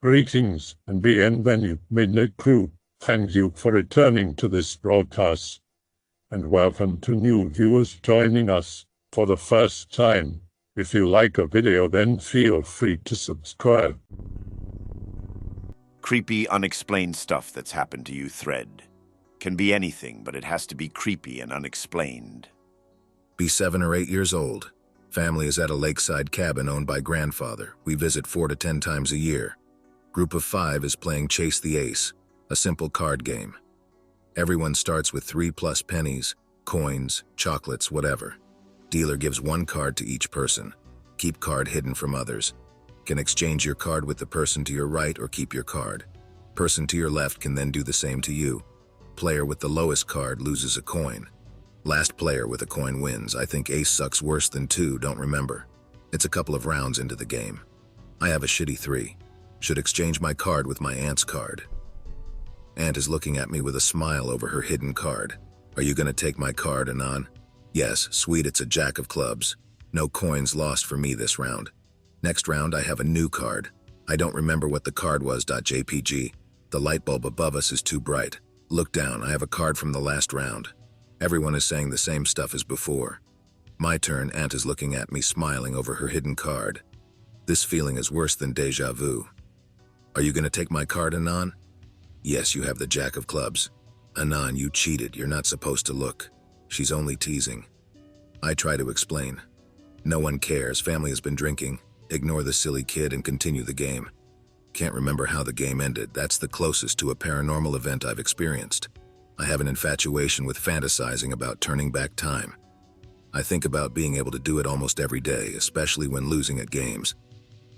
Greetings and bienvenue, Midnight Crew. Thank you for returning to this broadcast. And welcome to new viewers joining us for the first time. If you like a video, then feel free to subscribe. Creepy, unexplained stuff that's happened to you thread. Can be anything, but it has to be creepy and unexplained. Be 7 or 8 years old. Family is at a lakeside cabin owned by grandfather. We visit 4 to 10 times a year. Group of 5 is playing Chase the Ace, a simple card game. Everyone starts with 3+ pennies, coins, chocolates, whatever. Dealer gives 1 card to each person. Keep card hidden from others. Can exchange your card with the person to your right or keep your card. Person to your left can then do the same to you. Player with the lowest card loses a coin. Last player with a coin wins. I think ace sucks worse than 2, don't remember. It's a couple of rounds into the game. I have a shitty 3. Should exchange my card with my aunt's card. Aunt is looking at me with a smile over her hidden card. Are you gonna take my card, Anon? Yes, sweet, it's a jack of clubs. No coins lost for me this round. Next round I have a new card. I don't remember what the card was. .jpg. The light bulb above us is too bright. Look down, I have a card from the last round. Everyone is saying the same stuff as before. My turn, Aunt is looking at me smiling over her hidden card. This feeling is worse than deja vu. Are you gonna take my card, Anon? Yes, you have the jack of clubs. Anon, you cheated, you're not supposed to look. She's only teasing. I try to explain. No one cares, family has been drinking. Ignore the silly kid and continue the game. Can't remember how the game ended. That's the closest to a paranormal event I've experienced. I have an infatuation with fantasizing about turning back time. I think about being able to do it almost every day, especially when losing at games.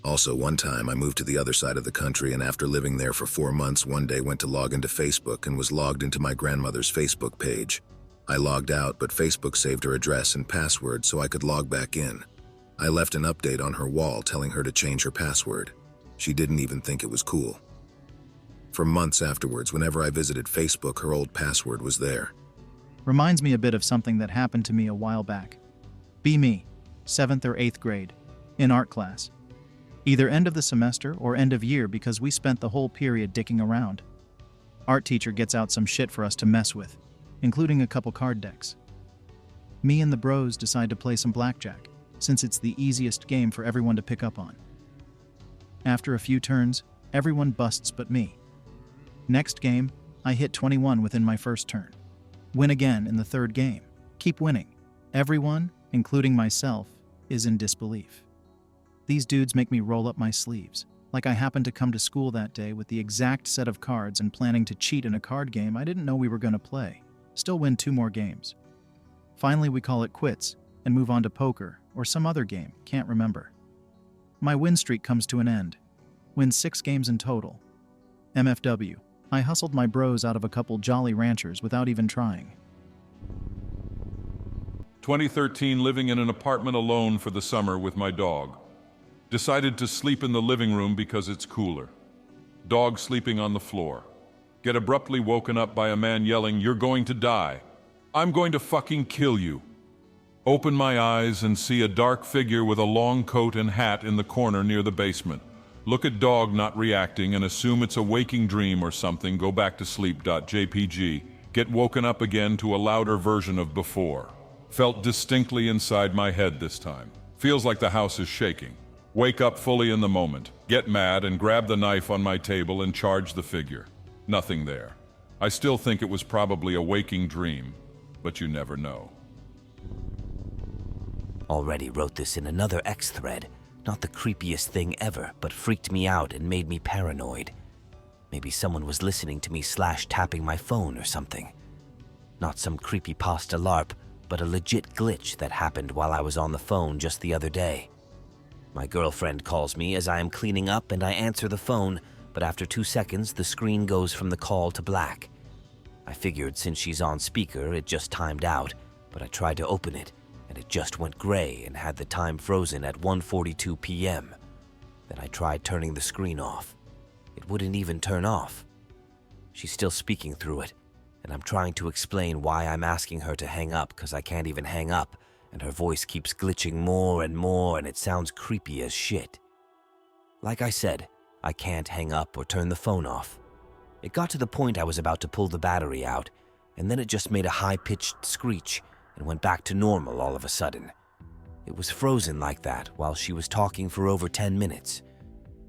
Also, one time I moved to the other side of the country, and after living there for 4 months, one day went to log into Facebook and was logged into my grandmother's Facebook page. I logged out, but Facebook saved her address and password so I could log back in. I left an update on her wall telling her to change her password. She didn't even think it was cool. For months afterwards, whenever I visited Facebook, her old password was there. Reminds me a bit of something that happened to me a while back. Be me, 7th or 8th grade, in art class. Either end of the semester or end of year because we spent the whole period dicking around. Art teacher gets out some shit for us to mess with, including a couple card decks. Me and the bros decide to play some blackjack, since it's the easiest game for everyone to pick up on. After a few turns, everyone busts but me. Next game, I hit 21 within my first turn. Win again in the 3rd game. Keep winning. Everyone, including myself, is in disbelief. These dudes make me roll up my sleeves, like I happened to come to school that day with the exact set of cards and planning to cheat in a card game I didn't know we were going to play. Still win 2 more games. Finally, we call it quits and move on to poker or some other game, can't remember. My win streak comes to an end. Win 6 games in total. MFW. I hustled my bros out of a couple Jolly Ranchers without even trying. 2013, living in an apartment alone for the summer with my dog. Decided to sleep in the living room because it's cooler. Dog sleeping on the floor. Get abruptly woken up by a man yelling, "You're going to die. I'm going to fucking kill you." Open my eyes and see a dark figure with a long coat and hat in the corner near the basement. Look at dog not reacting and assume it's a waking dream or something. Go back to sleep. .jpg. Get woken up again to a louder version of before. Felt distinctly inside my head this time. Feels like the house is shaking. Wake up fully in the moment. Get mad and grab the knife on my table and charge the figure. Nothing there. I still think it was probably a waking dream, but you never know. Already wrote this in another X thread. Not the creepiest thing ever, but freaked me out and made me paranoid. Maybe someone was listening to me / tapping my phone or something. Not some creepypasta LARP, but a legit glitch that happened while I was on the phone just the other day. My girlfriend calls me as I am cleaning up and I answer the phone, but after 2 seconds the screen goes from the call to black. I figured since she's on speaker it just timed out, but I tried to open it and it just went gray and had the time frozen at 1:42 p.m. Then I tried turning the screen off. It wouldn't even turn off. She's still speaking through it, and I'm trying to explain why I'm asking her to hang up because I can't even hang up, and her voice keeps glitching more and more and it sounds creepy as shit. Like I said, I can't hang up or turn the phone off. It got to the point I was about to pull the battery out, and then it just made a high-pitched screech and went back to normal all of a sudden. It was frozen like that while she was talking for over 10 minutes.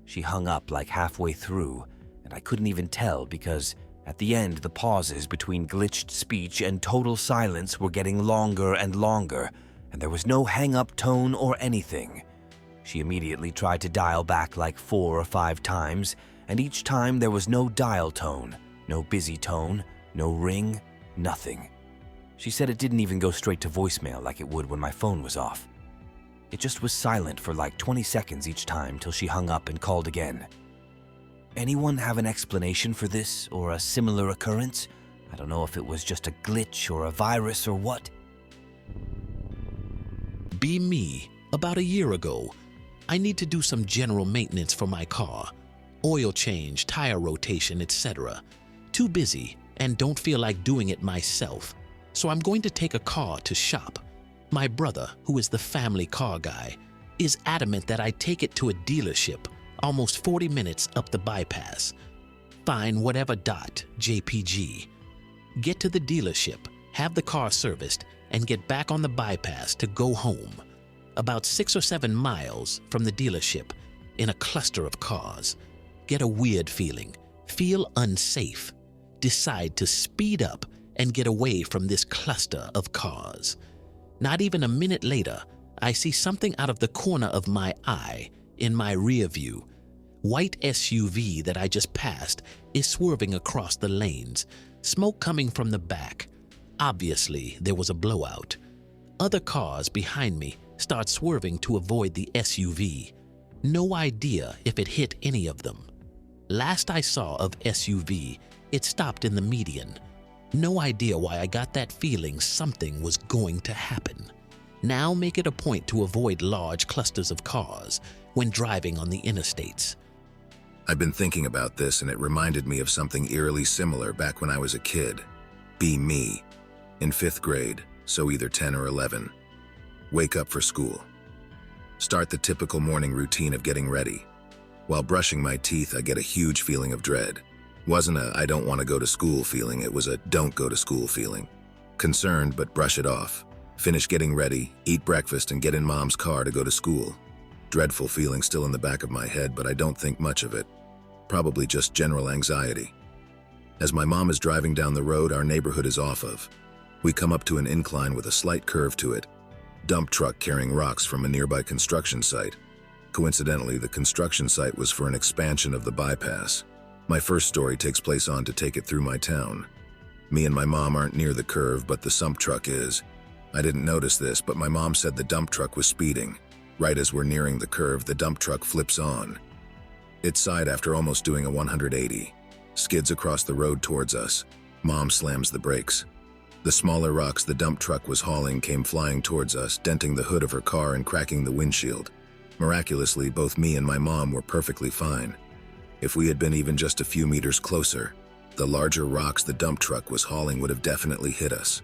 She hung up like halfway through, and I couldn't even tell because at the end the pauses between glitched speech and total silence were getting longer and longer, and there was no hang-up tone or anything. She immediately tried to dial back like 4 or 5 times, and each time there was no dial tone, no busy tone, no ring, nothing. She said it didn't even go straight to voicemail like it would when my phone was off. It just was silent for like 20 seconds each time till she hung up and called again. Anyone have an explanation for this or a similar occurrence? I don't know if it was just a glitch or a virus or what. Be me. About a year ago, I need to do some general maintenance for my car. Oil change, tire rotation, etc. Too busy and don't feel like doing it myself. So I'm going to take a car to shop. My brother, who is the family car guy, is adamant that I take it to a dealership almost 40 minutes up the bypass. Find whatever .jpg. Get to the dealership, have the car serviced, and get back on the bypass to go home. About 6 or 7 miles from the dealership, in a cluster of cars. Get a weird feeling. Feel unsafe. Decide to speed up and get away from this cluster of cars. Not even a minute later, I see something out of the corner of my eye in my rear view. White SUV that I just passed is swerving across the lanes, smoke coming from the back. Obviously, there was a blowout. Other cars behind me start swerving to avoid the SUV. No idea if it hit any of them. Last I saw of SUV, it stopped in the median. No idea why I got that feeling something was going to happen. Now make it a point to avoid large clusters of cars when driving on the interstates. I've been thinking about this and it reminded me of something eerily similar back when I was a kid. Be me. In 5th grade, so either 10 or 11. Wake up for school. Start the typical morning routine of getting ready. While brushing my teeth, I get a huge feeling of dread. Wasn't a I don't want to go to school feeling, it was a don't go to school feeling. Concerned, but brush it off. Finish getting ready, eat breakfast, and get in mom's car to go to school. Dreadful feeling still in the back of my head, but I don't think much of it. Probably just general anxiety. As my mom is driving down the road our neighborhood is off of, we come up to an incline with a slight curve to it. Dump truck carrying rocks from a nearby construction site. Coincidentally, the construction site was for an expansion of the bypass. My first story takes place on to take it through my town. Me and my mom aren't near the curve, but the sump truck is. I didn't notice this, but my mom said the dump truck was speeding. Right as we're nearing the curve, the dump truck flips on. Its side after almost doing a 180. Skids across the road towards us. Mom slams the brakes. The smaller rocks the dump truck was hauling came flying towards us, denting the hood of her car and cracking the windshield. Miraculously, both me and my mom were perfectly fine. If we had been even just a few meters closer, the larger rocks the dump truck was hauling would have definitely hit us.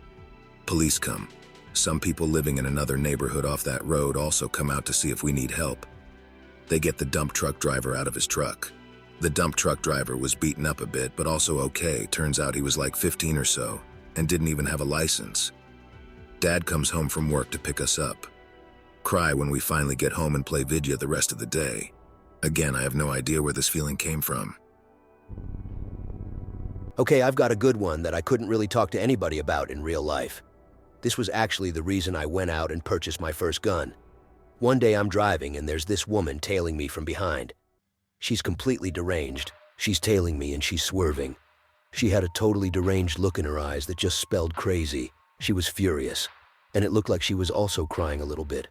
Police come. Some people living in another neighborhood off that road also come out to see if we need help. They get the dump truck driver out of his truck. The dump truck driver was beaten up a bit, but also okay. Turns out he was like 15 or so, and didn't even have a license. Dad comes home from work to pick us up. Cry when we finally get home and play Vidya the rest of the day. Again, I have no idea where this feeling came from. Okay, I've got a good one that I couldn't really talk to anybody about in real life. This was actually the reason I went out and purchased my first gun. One day I'm driving and there's this woman tailing me from behind. She's completely deranged. She's tailing me and she's swerving. She had a totally deranged look in her eyes that just spelled crazy. She was furious, and it looked like she was also crying a little bit.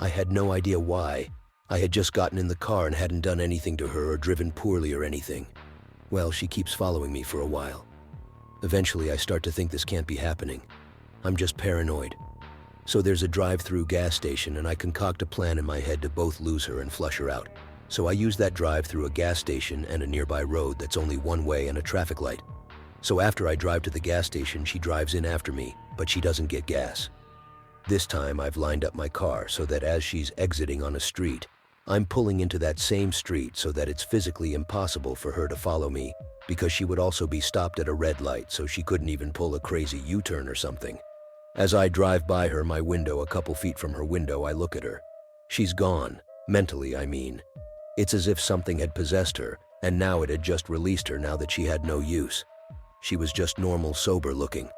I had no idea why. I had just gotten in the car and hadn't done anything to her or driven poorly or anything. Well, she keeps following me for a while. Eventually, I start to think this can't be happening. I'm just paranoid. So there's a drive-through gas station and I concoct a plan in my head to both lose her and flush her out. So I use that drive through a gas station and a nearby road that's only one way and a traffic light. So after I drive to the gas station, she drives in after me, but she doesn't get gas. This time I've lined up my car so that as she's exiting on a street, I'm pulling into that same street so that it's physically impossible for her to follow me, because she would also be stopped at a red light, so she couldn't even pull a crazy U-turn or something. As I drive by her, my window, a couple feet from her window, I look at her. She's gone. Mentally, I mean. It's as if something had possessed her, and now it had just released her now that she had no use. She was just normal, sober looking.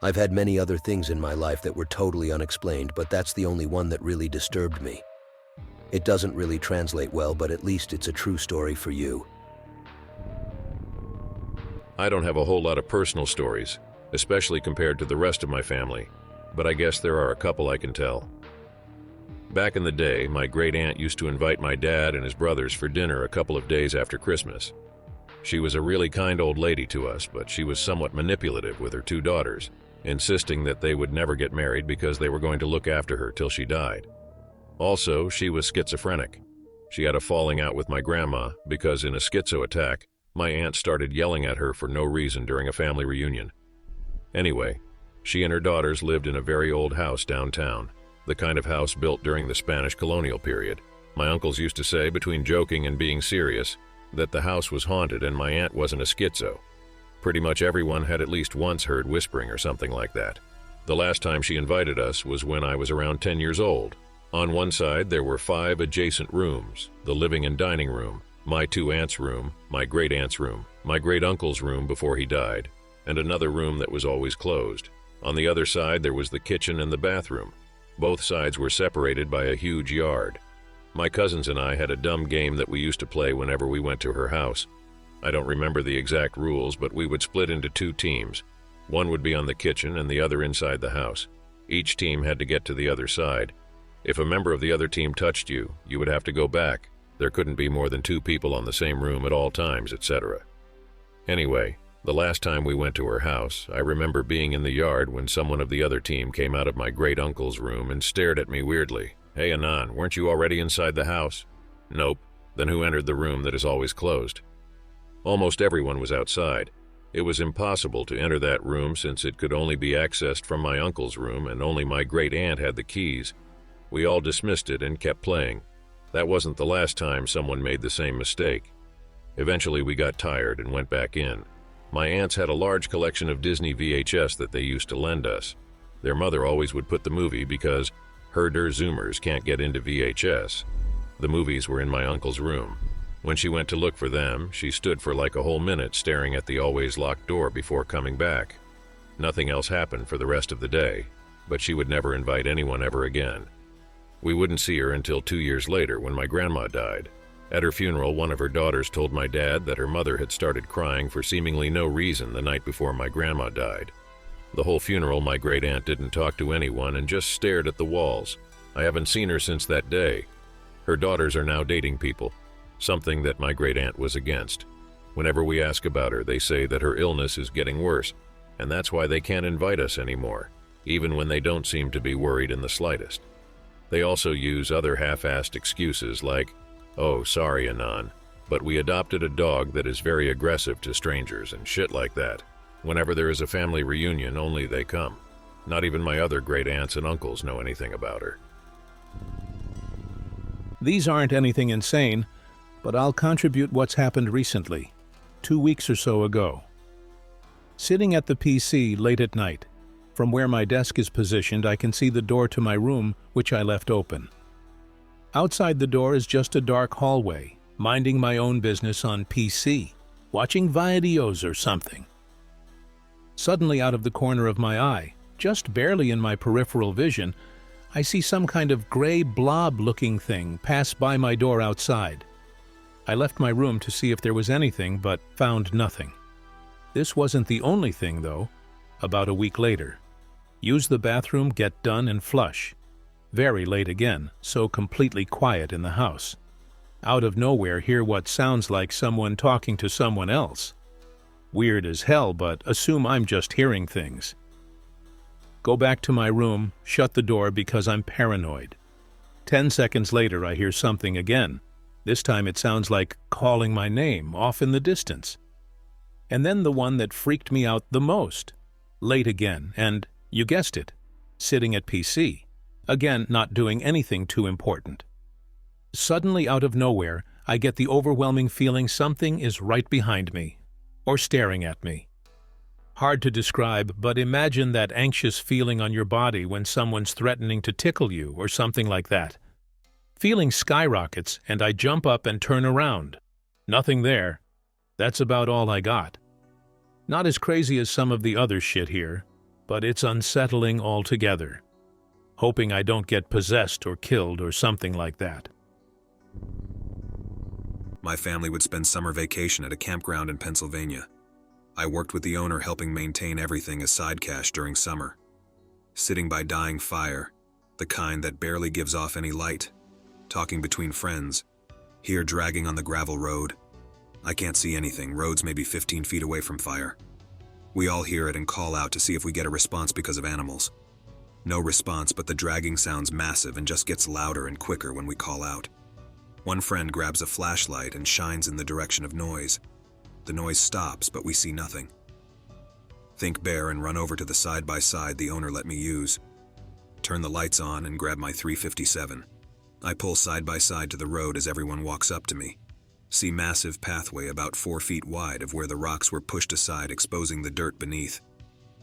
I've had many other things in my life that were totally unexplained, but that's the only one that really disturbed me. It doesn't really translate well, but at least it's a true story for you. I don't have a whole lot of personal stories, especially compared to the rest of my family, but I guess there are a couple I can tell. Back in the day, my great-aunt used to invite my dad and his brothers for dinner a couple of days after Christmas. She was a really kind old lady to us, but she was somewhat manipulative with her two daughters, insisting that they would never get married because they were going to look after her till she died. Also, she was schizophrenic. She had a falling out with my grandma because in a schizo attack, my aunt started yelling at her for no reason during a family reunion. Anyway, she and her daughters lived in a very old house downtown, the kind of house built during the Spanish colonial period. My uncles used to say, between joking and being serious, that the house was haunted and my aunt wasn't a schizo. Pretty much everyone had at least once heard whispering or something like that. The last time she invited us was when I was around 10 years old. On one side, there were 5 adjacent rooms: the living and dining room, my 2 aunts' room, my great-aunt's room, my great-uncle's room before he died, and another room that was always closed. On the other side, there was the kitchen and the bathroom. Both sides were separated by a huge yard. My cousins and I had a dumb game that we used to play whenever we went to her house. I don't remember the exact rules, but we would split into 2 teams. One would be on the kitchen and the other inside the house. Each team had to get to the other side. If a member of the other team touched you, you would have to go back. There couldn't be more than 2 people on the same room at all times, etc. Anyway, the last time we went to her house, I remember being in the yard when someone of the other team came out of my great-uncle's room and stared at me weirdly. "Hey, Anon, weren't you already inside the house?" "Nope." "Then who entered the room that is always closed?" Almost everyone was outside. It was impossible to enter that room since it could only be accessed from my uncle's room and only my great-aunt had the keys. We all dismissed it and kept playing. That wasn't the last time someone made the same mistake. Eventually we got tired and went back in. My aunts had a large collection of Disney VHS that they used to lend us. Their mother always would put the movie because herder Zoomers can't get into VHS. The movies were in my uncle's room. When she went to look for them, she stood for like a whole minute staring at the always locked door before coming back. Nothing else happened for the rest of the day, but she would never invite anyone ever again. We wouldn't see her until 2 years later when my grandma died. At her funeral, one of her daughters told my dad that her mother had started crying for seemingly no reason the night before my grandma died. The whole funeral, my great-aunt didn't talk to anyone and just stared at the walls. I haven't seen her since that day. Her daughters are now dating people, something that my great-aunt was against. Whenever we ask about her, they say that her illness is getting worse, and that's why they can't invite us anymore, even when they don't seem to be worried in the slightest. They also use other half-assed excuses like, "Oh, sorry, Anon, but we adopted a dog that is very aggressive to strangers," and shit like that. Whenever there is a family reunion, only they come. Not even my other great-aunts and uncles know anything about her. These aren't anything insane, but I'll contribute what's happened recently, 2 weeks or so ago. Sitting at the PC late at night, from where my desk is positioned, I can see the door to my room, which I left open. Outside the door is just a dark hallway, minding my own business on PC, watching videos or something. Suddenly, out of the corner of my eye, just barely in my peripheral vision, I see some kind of gray blob-looking thing pass by my door outside. I left my room to see if there was anything, but found nothing. This wasn't the only thing, though. About a week later, use the bathroom, get done, and flush. Very late again, so completely quiet in the house. Out of nowhere, hear what sounds like someone talking to someone else. Weird as hell, but assume I'm just hearing things. Go back to my room, shut the door because I'm paranoid. 10 seconds later, I hear something again. This time it sounds like calling my name off in the distance. And then the one that freaked me out the most. Late again, and, you guessed it, sitting at PC. Again, not doing anything too important. Suddenly, out of nowhere, I get the overwhelming feeling something is right behind me, or staring at me. Hard to describe, but imagine that anxious feeling on your body when someone's threatening to tickle you or something like that. Feeling skyrockets, and I jump up and turn around. Nothing there. That's about all I got. Not as crazy as some of the other shit here, but it's unsettling altogether. Hoping I don't get possessed or killed or something like that. My family would spend summer vacation at a campground in Pennsylvania. I worked with the owner helping maintain everything as side cash during summer. Sitting by dying fire, the kind that barely gives off any light, talking between friends, here dragging on the gravel road. I can't see anything, roads maybe 15 feet away from fire. We all hear it and call out to see if we get a response because of animals. No response, but the dragging sounds massive and just gets louder and quicker when we call out. One friend grabs a flashlight and shines in the direction of noise. The noise stops, but we see nothing. Think bear and run over to the side-by-side the owner let me use. Turn the lights on and grab my .357. I pull side-by-side to the road as everyone walks up to me. See massive pathway about 4 feet wide of where the rocks were pushed aside, exposing the dirt beneath.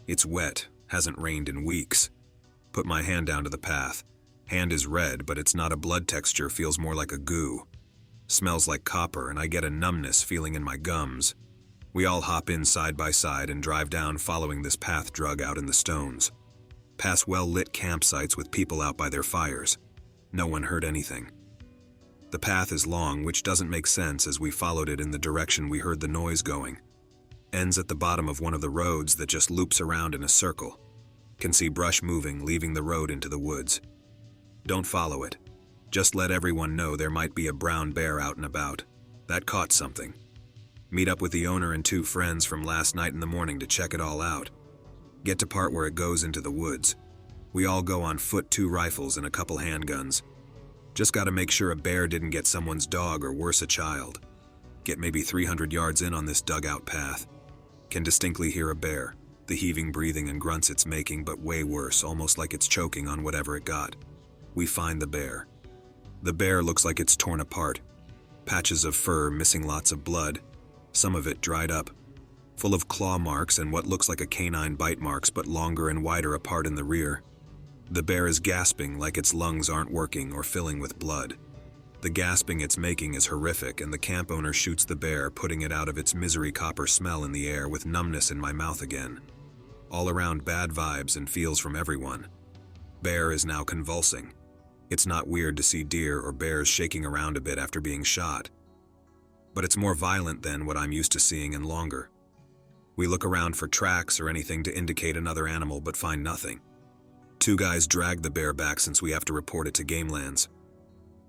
It's wet, hasn't rained in weeks. Put my hand down to the path. Hand is red, but it's not a blood texture, feels more like a goo. Smells like copper, and I get a numbness feeling in my gums. We all hop in side by side and drive down following this path drug out in the stones. Pass well-lit campsites with people out by their fires. No one heard anything. The path is long, which doesn't make sense as we followed it in the direction we heard the noise going. Ends at the bottom of one of the roads that just loops around in a circle. Can see brush moving, leaving the road into the woods. Don't follow it. Just let everyone know there might be a brown bear out and about. That caught something. Meet up with the owner and 2 friends from last night in the morning to check it all out. Get to part where it goes into the woods. We all go on foot, 2 rifles and a couple handguns. Just gotta make sure a bear didn't get someone's dog or worse, a child. Get maybe 300 yards in on this dugout path. Can distinctly hear a bear, the heaving, breathing and grunts it's making, but way worse, almost like it's choking on whatever it got. We find the bear. The bear looks like it's torn apart. Patches of fur, missing lots of blood. Some of it dried up. Full of claw marks and what looks like a canine bite marks, but longer and wider apart in the rear. The bear is gasping like its lungs aren't working or filling with blood. The gasping it's making is horrific, and the camp owner shoots the bear, putting it out of its misery copper smell in the air with numbness in my mouth again. All around bad vibes and feels from everyone. Bear is now convulsing. It's not weird to see deer or bears shaking around a bit after being shot. But it's more violent than what I'm used to seeing and longer. We look around for tracks or anything to indicate another animal, but find nothing. 2 guys drag the bear back since we have to report it to Game Lands.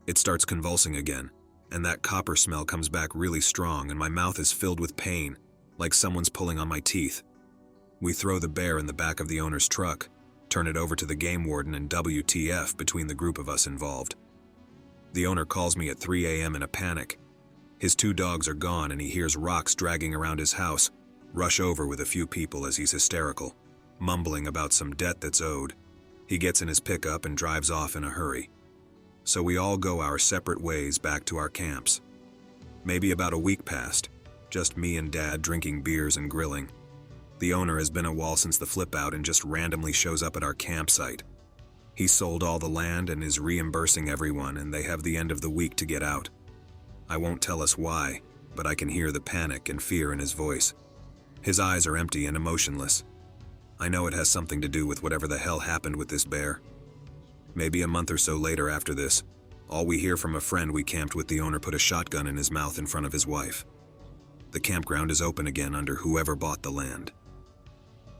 It starts convulsing again, and that copper smell comes back really strong, and my mouth is filled with pain, like someone's pulling on my teeth. We throw the bear in the back of the owner's truck, turn it over to the game warden, and WTF between the group of us involved. The owner calls me at 3 a.m. in a panic. His 2 dogs are gone and he hears rocks dragging around his house. Rush over with a few people as he's hysterical, mumbling about some debt that's owed. He gets in his pickup and drives off in a hurry. So we all go our separate ways back to our camps. Maybe about a week passed, just me and Dad drinking beers and grilling. The owner has been a wall since the flip out and just randomly shows up at our campsite. He sold all the land and is reimbursing everyone, and they have the end of the week to get out. I won't tell us why, but I can hear the panic and fear in his voice. His eyes are empty and emotionless. I know it has something to do with whatever the hell happened with this bear. Maybe a month or so later after this, all we hear from a friend we camped with, the owner put a shotgun in his mouth in front of his wife. The campground is open again under whoever bought the land.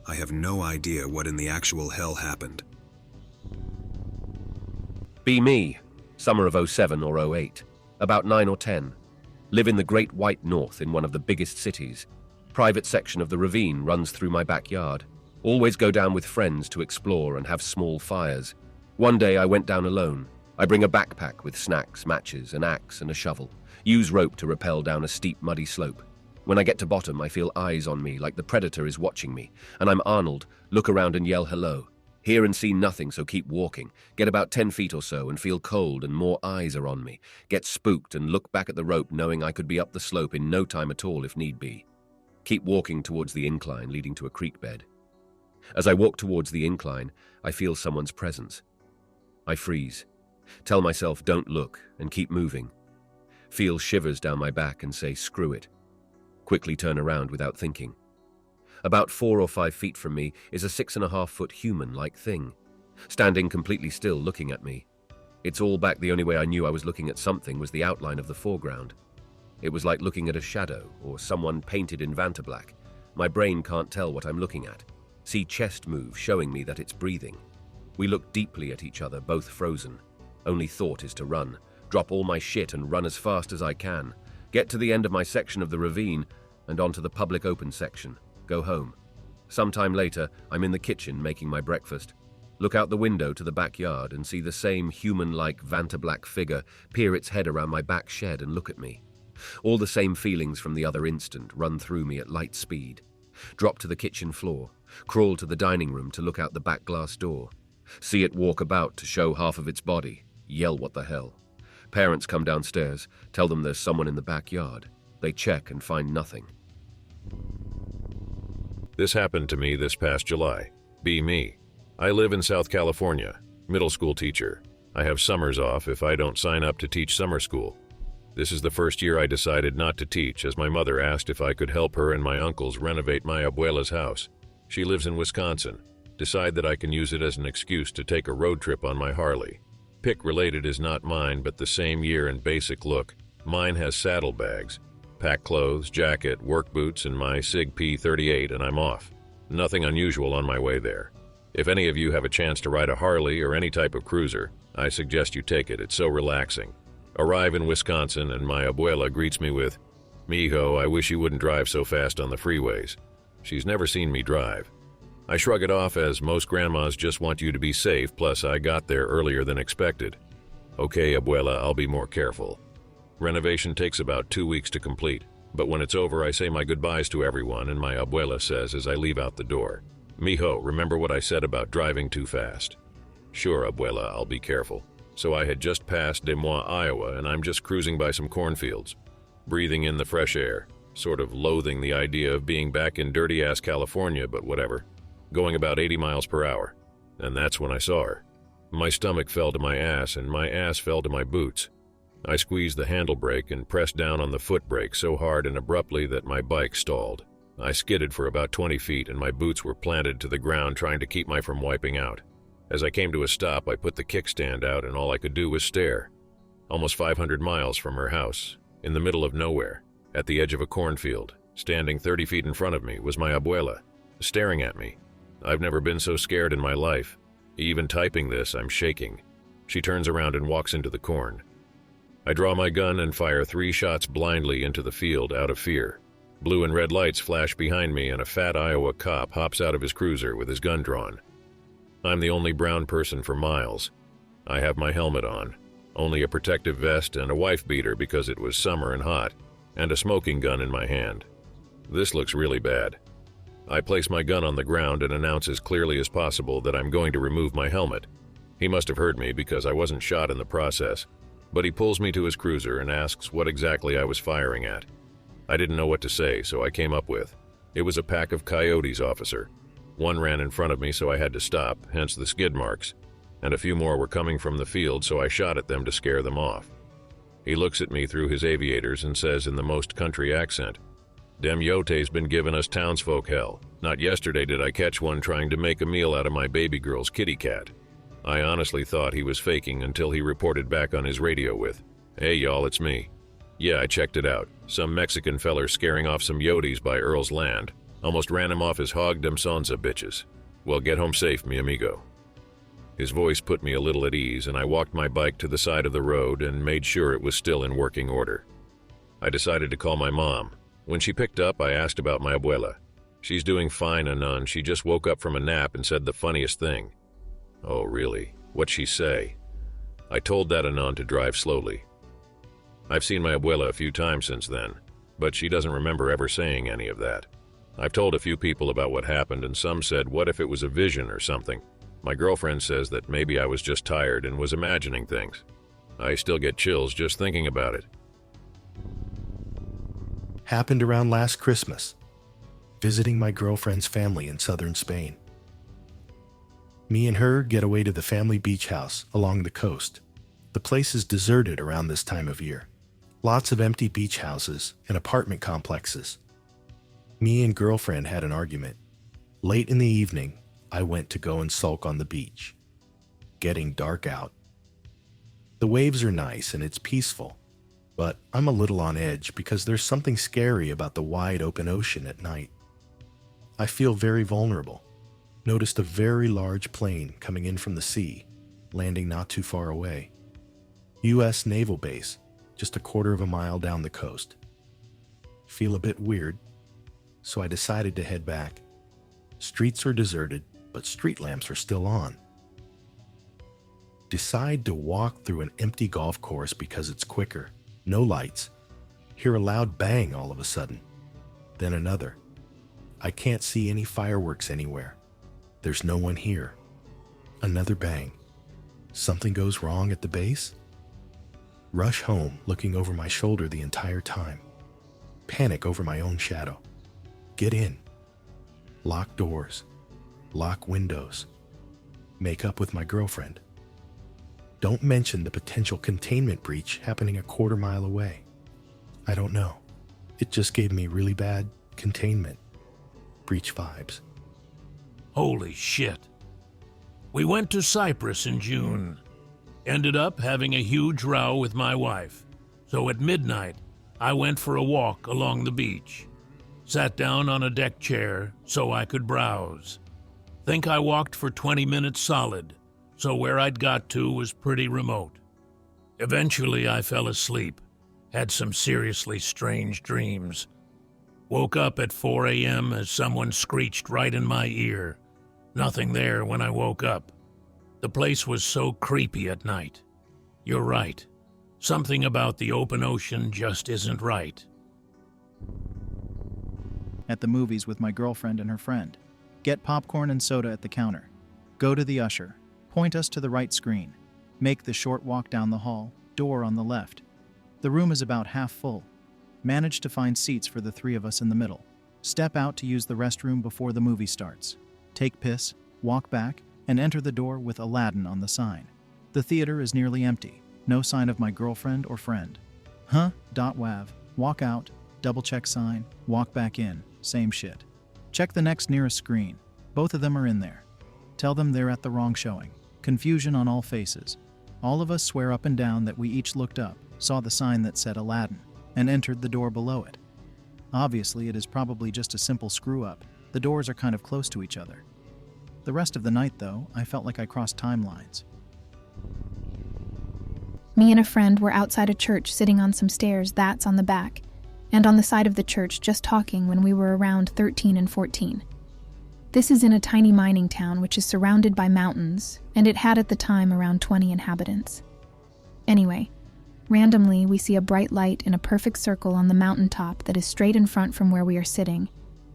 I have no idea what in the actual hell happened. Be me, summer of 07 or 08, about 9 or 10. Live in the Great White North in one of the biggest cities. Private section of the ravine runs through my backyard. Always go down with friends to explore and have small fires. One day I went down alone. I bring a backpack with snacks, matches, an axe and a shovel. Use rope to rappel down a steep, muddy slope. When I get to bottom, I feel eyes on me like the predator is watching me, and I'm Arnold, look around and yell hello. Hear and see nothing, so keep walking. Get about 10 feet or so and feel cold and more eyes are on me. Get spooked and look back at the rope knowing I could be up the slope in no time at all if need be. Keep walking towards the incline leading to a creek bed. As I walk towards the incline, I feel someone's presence. I freeze. Tell myself don't look and keep moving. Feel shivers down my back and say screw it. Quickly turn around without thinking. About 4 or 5 feet from me is a 6.5-foot human-like thing, standing completely still looking at me. It's all back. The only way I knew I was looking at something was the outline of the foreground. It was like looking at a shadow or someone painted in Vantablack. My brain can't tell what I'm looking at. See chest move, showing me that it's breathing. We look deeply at each other, both frozen. Only thought is to run, drop all my shit and run as fast as I can. Get to the end of my section of the ravine and onto the public open section. Go home. Sometime later, I'm in the kitchen making my breakfast. Look out the window to the backyard and see the same human-like Vantablack figure peer its head around my back shed and look at me. All the same feelings from the other instant run through me at light speed. Drop to the kitchen floor, crawl to the dining room to look out the back glass door. See it walk about to show half of its body, yell what the hell. Parents come downstairs, tell them there's someone in the backyard. They check and find nothing. This happened to me this past July. Be me. I live in South California, middle school teacher. I have summers off if I don't sign up to teach summer school. This is the first year I decided not to teach, as my mother asked if I could help her and my uncles renovate my abuela's house. She lives in Wisconsin. Decide that I can use it as an excuse to take a road trip on my Harley. Pick related is not mine, but the same year and basic look. Mine has saddlebags. Pack clothes, jacket, work boots, and my SIG P38, and I'm off. Nothing unusual on my way there. If any of you have a chance to ride a Harley or any type of cruiser, I suggest you take it. It's so relaxing. Arrive in Wisconsin, and my abuela greets me with, "Mijo, I wish you wouldn't drive so fast on the freeways." She's never seen me drive. I shrug it off, as most grandmas just want you to be safe, plus I got there earlier than expected. Okay, abuela, I'll be more careful. Renovation takes about 2 weeks to complete, but when it's over I say my goodbyes to everyone, and my abuela says as I leave out the door, "Mijo, remember what I said about driving too fast?" "Sure, abuela, I'll be careful." So I had just passed Des Moines, Iowa, and I'm just cruising by some cornfields, breathing in the fresh air, sort of loathing the idea of being back in dirty-ass California, but whatever, going about 80 miles per hour. And that's when I saw her. My stomach fell to my ass, and my ass fell to my boots. I squeezed the handle brake and pressed down on the foot brake so hard and abruptly that my bike stalled. I skidded for about 20 feet, and my boots were planted to the ground trying to keep me from wiping out. As I came to a stop, I put the kickstand out, and all I could do was stare. Almost 500 miles from her house, in the middle of nowhere, at the edge of a cornfield, standing 30 feet in front of me, was my abuela, staring at me. I've never been so scared in my life. Even typing this, I'm shaking. She turns around and walks into the corn. I draw my gun and fire 3 shots blindly into the field out of fear. Blue and red lights flash behind me, and a fat Iowa cop hops out of his cruiser with his gun drawn. I'm the only brown person for miles. I have my helmet on, only a protective vest and a wife beater because it was summer and hot, and a smoking gun in my hand. This looks really bad. I place my gun on the ground and announce as clearly as possible that I'm going to remove my helmet. He must have heard me because I wasn't shot in the process, but he pulls me to his cruiser and asks what exactly I was firing at. I didn't know what to say, so I came up with, "It was a pack of coyotes, officer. One ran in front of me, so I had to stop, hence the skid marks, and a few more were coming from the field, so I shot at them to scare them off." He looks at me through his aviators and says in the most country accent, "Dem yotes been giving us townsfolk hell. Not yesterday did I catch one trying to make a meal out of my baby girl's kitty cat." I honestly thought he was faking until he reported back on his radio with, "Hey y'all, it's me. Yeah, I checked it out. Some Mexican feller scaring off some yotes by Earl's land. Almost ran him off his hog, dem sonza bitches. Well, get home safe, mi amigo." His voice put me a little at ease, and I walked my bike to the side of the road and made sure it was still in working order. I decided to call my mom. When she picked up, I asked about my abuela. "She's doing fine, Anon. She just woke up from a nap and said the funniest thing." "Oh, really? What'd she say?" I told that Anon to drive slowly. I've seen my abuela a few times since then, but she doesn't remember ever saying any of that. I've told a few people about what happened, and some said, what if it was a vision or something? My girlfriend says that maybe I was just tired and was imagining things. I still get chills just thinking about it. Happened around last Christmas, visiting my girlfriend's family in southern Spain. Me and her get away to the family beach house along the coast. The place is deserted around this time of year. Lots of empty beach houses and apartment complexes. Me and girlfriend had an argument. Late in the evening, I went to go and sulk on the beach. Getting dark out. The waves are nice and it's peaceful, but I'm a little on edge because there's something scary about the wide open ocean at night. I feel very vulnerable. Noticed a very large plane coming in from the sea, landing not too far away. U.S. Naval Base, just a quarter of a mile down the coast. Feel a bit weird, so I decided to head back. Streets are deserted, but street lamps are still on. Decide to walk through an empty golf course because it's quicker. No lights. Hear a loud bang all of a sudden. Then another. I can't see any fireworks anywhere. There's no one here. Another bang. Something goes wrong at the base? Rush home, looking over my shoulder the entire time. Panic over my own shadow. Get in. Lock doors. Lock windows. Make up with my girlfriend. Don't mention the potential containment breach happening a quarter mile away. I don't know. It just gave me really bad containment breach vibes. Holy shit. We went to Cyprus in June. Ended up having a huge row with my wife. So at midnight, I went for a walk along the beach. Sat down on a deck chair so I could browse. Think I walked for 20 minutes solid, so where I'd got to was pretty remote. Eventually I fell asleep, had some seriously strange dreams. Woke up at 4 a.m. as someone screeched right in my ear. Nothing there when I woke up. The place was so creepy at night. You're right. Something about the open ocean just isn't right. At the movies with my girlfriend and her friend. Get popcorn and soda at the counter. Go to the usher. Point us to the right screen. Make the short walk down the hall, door on the left. The room is about half full. Manage to find seats for the three of us in the middle. Step out to use the restroom before the movie starts. Take piss, walk back, and enter the door with Aladdin on the sign. The theater is nearly empty. No sign of my girlfriend or friend. Wav. Walk out, double check sign, walk back in, same shit. Check the next nearest screen. Both of them are in there. Tell them they're at the wrong showing. Confusion on all faces. All of us swear up and down that we each looked up, saw the sign that said Aladdin, and entered the door below it. Obviously, it is probably just a simple screw-up. The doors are kind of close to each other. The rest of the night, though, I felt like I crossed timelines. Me and a friend were outside a church sitting on some stairs that's on the back, and on the side of the church just talking when we were around 13 and 14. This is in a tiny mining town which is surrounded by mountains, and it had at the time around 20 inhabitants. Anyway, randomly we see a bright light in a perfect circle on the mountaintop that is straight in front from where we are sitting,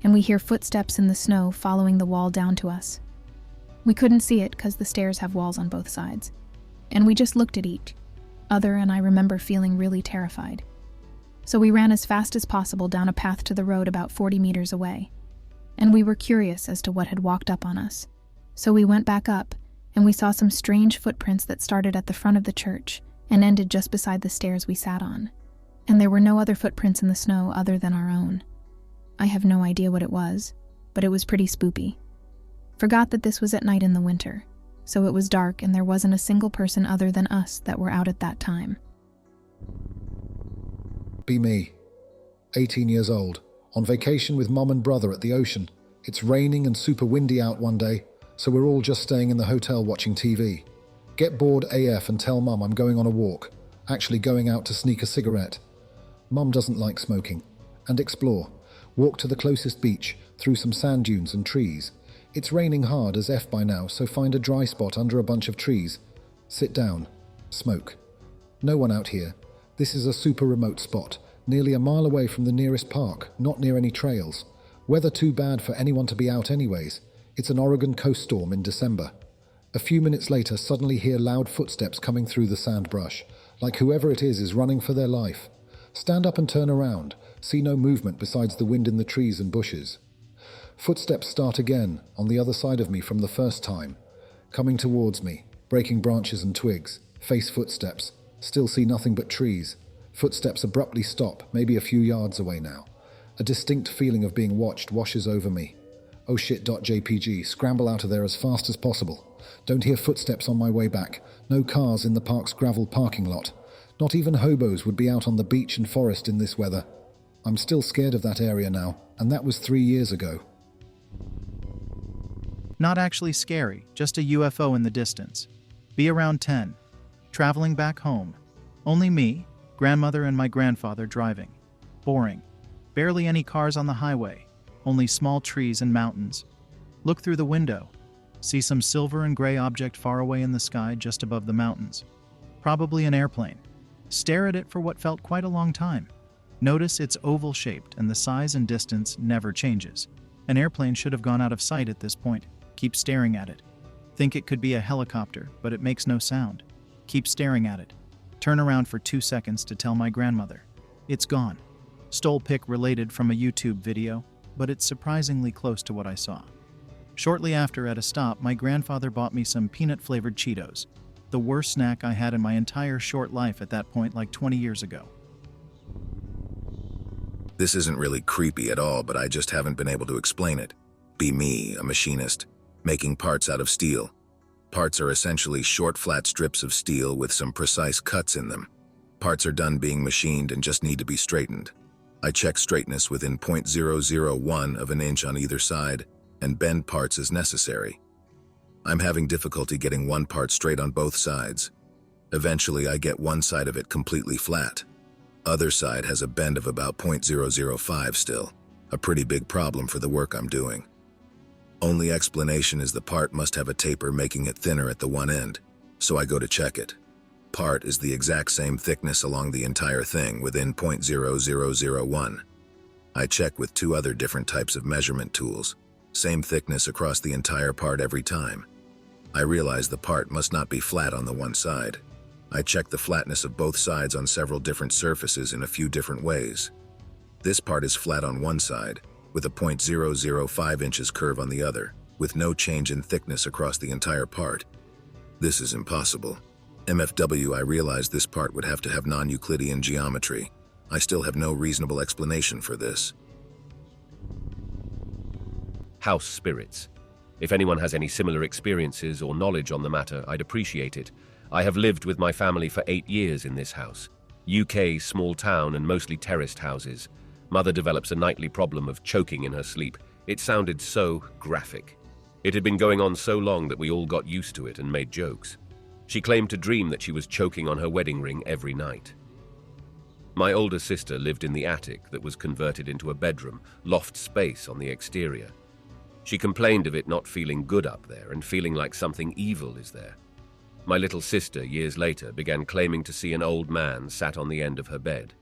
and we hear footsteps in the snow following the wall down to us. We couldn't see it because the stairs have walls on both sides, and we just looked at each other, and I remember feeling really terrified. So we ran as fast as possible down a path to the road about 40 meters away. And we were curious as to what had walked up on us. So we went back up, and we saw some strange footprints that started at the front of the church and ended just beside the stairs we sat on. And there were no other footprints in the snow other than our own. I have no idea what it was, but it was pretty spoopy. Forgot that this was at night in the winter, so it was dark and there wasn't a single person other than us that were out at that time. Be me, 18 years old, on vacation with mum and brother at the ocean. It's raining and super windy out one day, so we're all just staying in the hotel watching TV. Get bored AF and tell mum I'm going on a walk, actually going out to sneak a cigarette. Mum doesn't like smoking. And explore. Walk to the closest beach, through some sand dunes and trees. It's raining hard as F by now, so find a dry spot under a bunch of trees. Sit down. Smoke. No one out here. This is a super remote spot, nearly a mile away from the nearest park, not near any trails. Weather too bad for anyone to be out anyways. It's an Oregon coast storm in December. A few minutes later, suddenly hear loud footsteps coming through the sand brush, like whoever it is running for their life. Stand up and turn around, see no movement besides the wind in the trees and bushes. Footsteps start again, on the other side of me from the first time, coming towards me, breaking branches and twigs, face footsteps, still see nothing but trees. Footsteps abruptly stop, maybe a few yards away now. A distinct feeling of being watched washes over me. Oh shit.jpg, scramble out of there as fast as possible. Don't hear footsteps on my way back. No cars in the park's gravel parking lot. Not even hobos would be out on the beach and forest in this weather. I'm still scared of that area now, and that was 3 years ago. Not actually scary, just a UFO in the distance. Be around 10. Traveling back home. Only me, grandmother and my grandfather driving. Boring. Barely any cars on the highway. Only small trees and mountains. Look through the window. See some silver and gray object far away in the sky just above the mountains. Probably an airplane. Stare at it for what felt quite a long time. Notice it's oval-shaped and the size and distance never changes. An airplane should have gone out of sight at this point. Keep staring at it. Think it could be a helicopter, but it makes no sound. Keep staring at it. Turn around for 2 seconds to tell my grandmother. It's gone. Stole pic related from a YouTube video, but it's surprisingly close to what I saw. Shortly after, at a stop, my grandfather bought me some peanut-flavored Cheetos. The worst snack I had in my entire short life at that point, like 20 years ago. This isn't really creepy at all, but I just haven't been able to explain it. Be me, a machinist, making parts out of steel. Parts are essentially short, flat strips of steel with some precise cuts in them. Parts are done being machined and just need to be straightened. I check straightness within 0.001 of an inch on either side, and bend parts as necessary. I'm having difficulty getting one part straight on both sides. Eventually, I get one side of it completely flat. Other side has a bend of about 0.005 still, a pretty big problem for the work I'm doing. Only explanation is the part must have a taper making it thinner at the one end, so I go to check it. Part is the exact same thickness along the entire thing within 0.0001. I check with 2 other different types of measurement tools, same thickness across the entire part every time. I realize the part must not be flat on the one side. I check the flatness of both sides on several different surfaces in a few different ways. This part is flat on one side, with a 0.005 inches curve on the other, with no change in thickness across the entire part. This is impossible. MFW, I realize this part would have to have non-Euclidean geometry. I still have no reasonable explanation for this. House spirits. If anyone has any similar experiences or knowledge on the matter, I'd appreciate it. I have lived with my family for 8 years in this house. UK, small town and mostly terraced houses. Mother develops a nightly problem of choking in her sleep. It sounded so graphic. It had been going on so long that we all got used to it and made jokes. She claimed to dream that she was choking on her wedding ring every night. My older sister lived in the attic that was converted into a bedroom, loft space on the exterior. She complained of it not feeling good up there and feeling like something evil is there. My little sister, years later, began claiming to see an old man sat on the end of her bed.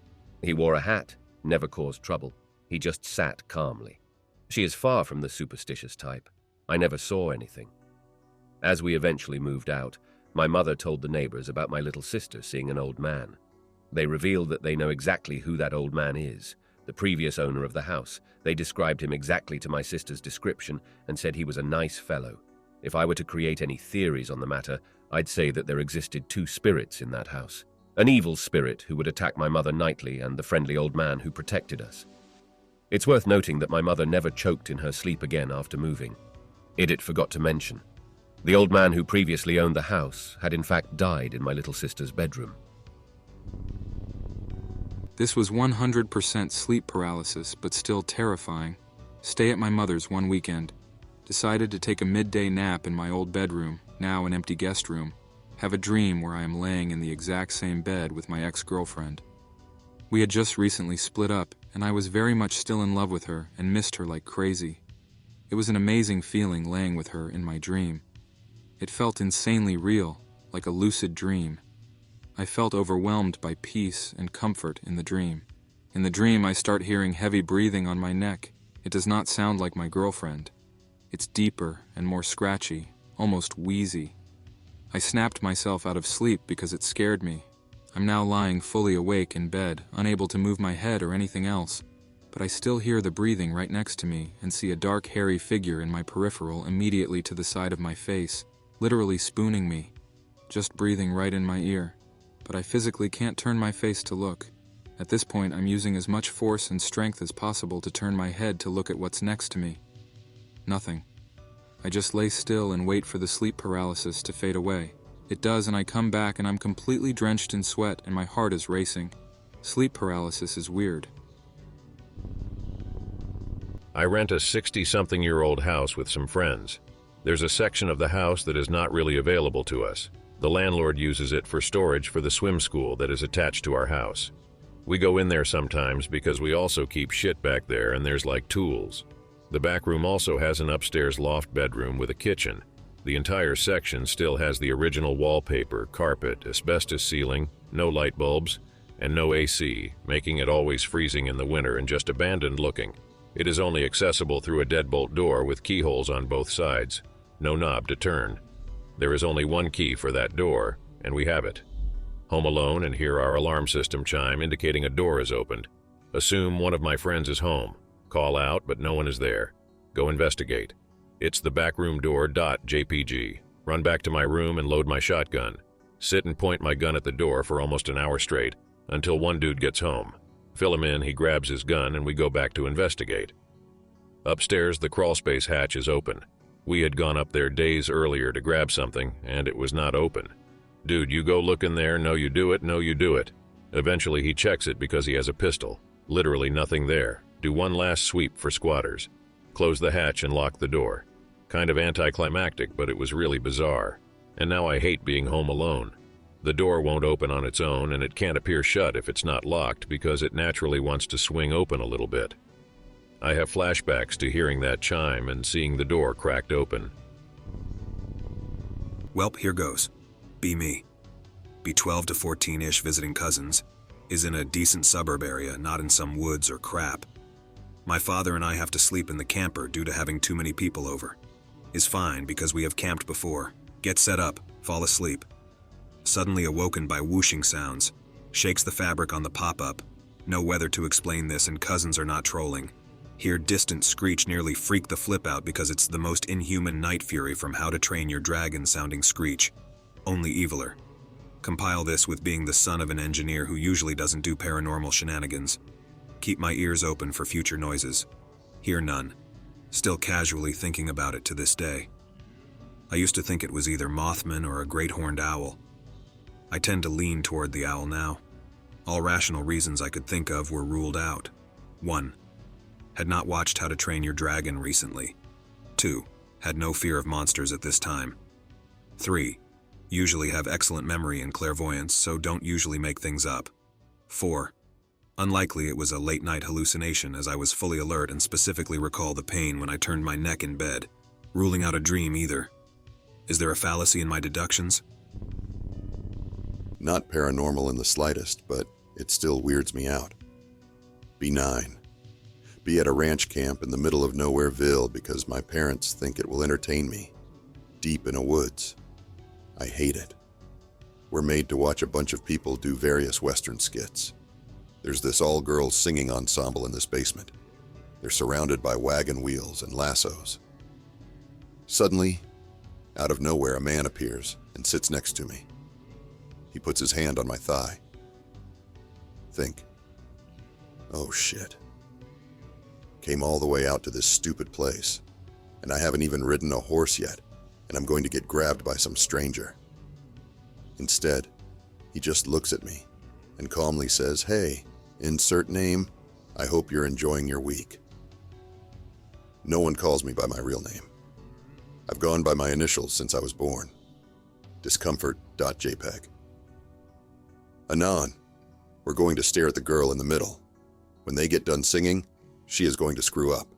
He wore a hat, never caused trouble. He just sat calmly. She is far from the superstitious type. I never saw anything. As we eventually moved out, my mother told the neighbors about my little sister seeing an old man. They revealed that they know exactly who that old man is, the previous owner of the house. They described him exactly to my sister's description and said he was a nice fellow. If I were to create any theories on the matter, I'd say that there existed 2 spirits in that house. An evil spirit who would attack my mother nightly and the friendly old man who protected us. It's worth noting that my mother never choked in her sleep again after moving. Idiot forgot to mention. The old man who previously owned the house had in fact died in my little sister's bedroom. This was 100% sleep paralysis, but still terrifying. Stay at my mother's one weekend. Decided to take a midday nap in my old bedroom, now an empty guest room. Have a dream where I am laying in the exact same bed with my ex-girlfriend. We had just recently split up, and I was very much still in love with her and missed her like crazy. It was an amazing feeling laying with her in my dream. It felt insanely real, like a lucid dream. I felt overwhelmed by peace and comfort in the dream. In the dream, I start hearing heavy breathing on my neck. It does not sound like my girlfriend. It's deeper and more scratchy, almost wheezy. I snapped myself out of sleep because it scared me. I'm now lying fully awake in bed, unable to move my head or anything else, but I still hear the breathing right next to me and see a dark, hairy figure in my peripheral immediately to the side of my face, literally spooning me, just breathing right in my ear. But I physically can't turn my face to look. At this point, I'm using as much force and strength as possible to turn my head to look at what's next to me. Nothing. I just lay still and wait for the sleep paralysis to fade away. It does, and I come back and I'm completely drenched in sweat and my heart is racing. Sleep paralysis is weird. I rent a 60-something-year-old house with some friends. There's a section of the house that is not really available to us. The landlord uses it for storage for the swim school that is attached to our house. We go in there sometimes because we also keep shit back there and there's like tools. The back room also has an upstairs loft bedroom with a kitchen. The entire section still has the original wallpaper, carpet, asbestos ceiling, no light bulbs, and no AC, making it always freezing in the winter and just abandoned looking. It is only accessible through a deadbolt door with keyholes on both sides. No knob to turn. There is only one key for that door, and we have it. Home alone and hear our alarm system chime indicating a door is opened. Assume one of my friends is home. Call out, but no one is there. Go investigate. It's the backroom door.jpg. Run back to my room and load my shotgun. Sit and point my gun at the door for almost an hour straight, until one dude gets home. Fill him in, he grabs his gun, and we go back to investigate. Upstairs, the crawlspace hatch is open. We had gone up there days earlier to grab something, and it was not open. Dude, you go look in there, no you do it, no you do it. Eventually he checks it because he has a pistol. Literally nothing there. Do one last sweep for squatters. Close the hatch and lock the door. Kind of anticlimactic, but it was really bizarre. And now I hate being home alone. The door won't open on its own, and it can't appear shut if it's not locked because it naturally wants to swing open a little bit. I have flashbacks to hearing that chime and seeing the door cracked open. Welp, here goes. Be me. Be 12 to 14-ish visiting cousins. Is in a decent suburb area, not in some woods or crap. My father and I have to sleep in the camper due to having too many people over. Is fine because we have camped before. Get set up, fall asleep. Suddenly awoken by whooshing sounds. Shakes the fabric on the pop-up. No weather to explain this and cousins are not trolling. Hear distant screech nearly freak the flip out because it's the most inhuman night fury from How to Train Your Dragon sounding screech. Only eviler. Compile this with being the son of an engineer who usually doesn't do paranormal shenanigans. Keep my ears open for future noises. Hear none. Still casually thinking about it to this day. I used to think it was either Mothman or a great horned owl. I tend to lean toward the owl now. All rational reasons I could think of were ruled out. 1. Had not watched How to Train Your Dragon recently. 2. Had no fear of monsters at this time. 3. Usually have excellent memory and clairvoyance, so don't usually make things up. 4. Unlikely it was a late-night hallucination as I was fully alert and specifically recall the pain when I turned my neck in bed. Ruling out a dream either. Is there a fallacy in my deductions? Not paranormal in the slightest, but it still weirds me out. Be 9. Be at a ranch camp in the middle of Nowhereville because my parents think it will entertain me. Deep in a woods. I hate it. We're made to watch a bunch of people do various Western skits. There's this all-girls singing ensemble in this basement. They're surrounded by wagon wheels and lassos. Suddenly, out of nowhere, a man appears and sits next to me. He puts his hand on my thigh. Think. Oh shit. Came all the way out to this stupid place, and I haven't even ridden a horse yet, and I'm going to get grabbed by some stranger. Instead, he just looks at me and calmly says, "Hey, insert name, I hope you're enjoying your week." No one calls me by my real name. I've gone by my initials since I was born. Discomfort.jpg. Anon, we're going to stare at the girl in the middle. When they get done singing, she is going to screw up.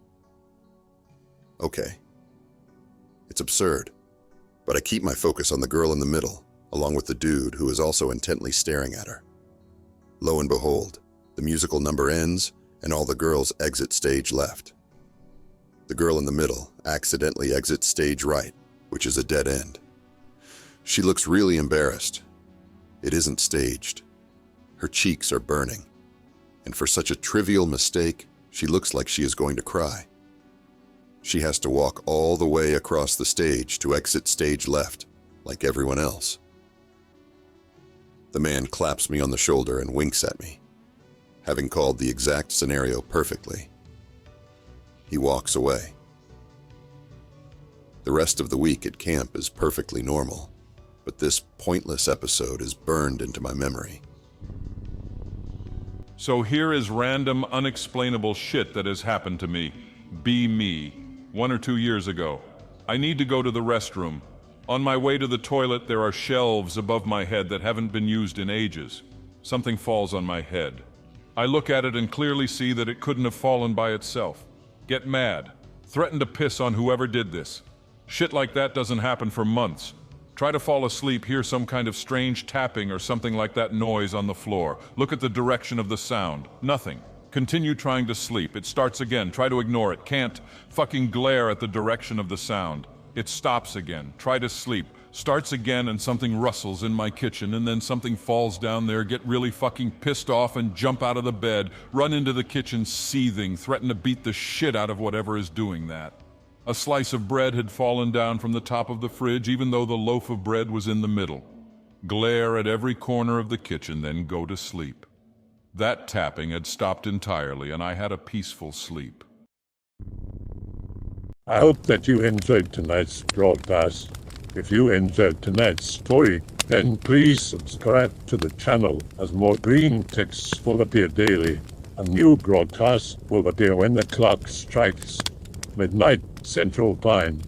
Okay. It's absurd, but I keep my focus on the girl in the middle, along with the dude who is also intently staring at her. Lo and behold, the musical number ends, and all the girls exit stage left. The girl in the middle accidentally exits stage right, which is a dead end. She looks really embarrassed. It isn't staged. Her cheeks are burning. And for such a trivial mistake, she looks like she is going to cry. She has to walk all the way across the stage to exit stage left, like everyone else. The man claps me on the shoulder and winks at me, having called the exact scenario perfectly. He walks away. The rest of the week at camp is perfectly normal, but this pointless episode is burned into my memory. So here is random, unexplainable shit that has happened to me. Be me. 1 or 2 years ago. I need to go to the restroom. On my way to the toilet, there are shelves above my head that haven't been used in ages. Something falls on my head. I look at it and clearly see that it couldn't have fallen by itself. Get mad. Threaten to piss on whoever did this. Shit like that doesn't happen for months. Try to fall asleep, hear some kind of strange tapping or something like that noise on the floor. Look at the direction of the sound. Nothing. Continue trying to sleep. It starts again. Try to ignore it. Can't. Fucking glare at the direction of the sound. It stops again. Try to sleep. Starts again and something rustles in my kitchen and then something falls down there. Get really fucking pissed off and jump out of the bed. Run into the kitchen seething. Threaten to beat the shit out of whatever is doing that. A slice of bread had fallen down from the top of the fridge even though the loaf of bread was in the middle. Glare at every corner of the kitchen, then go to sleep. That tapping had stopped entirely and I had a peaceful sleep. I hope that you enjoyed tonight's broadcast. If you enjoyed tonight's story, then please subscribe to the channel as more Greentexts will appear daily. A new broadcast will appear when the clock strikes midnight Central Time.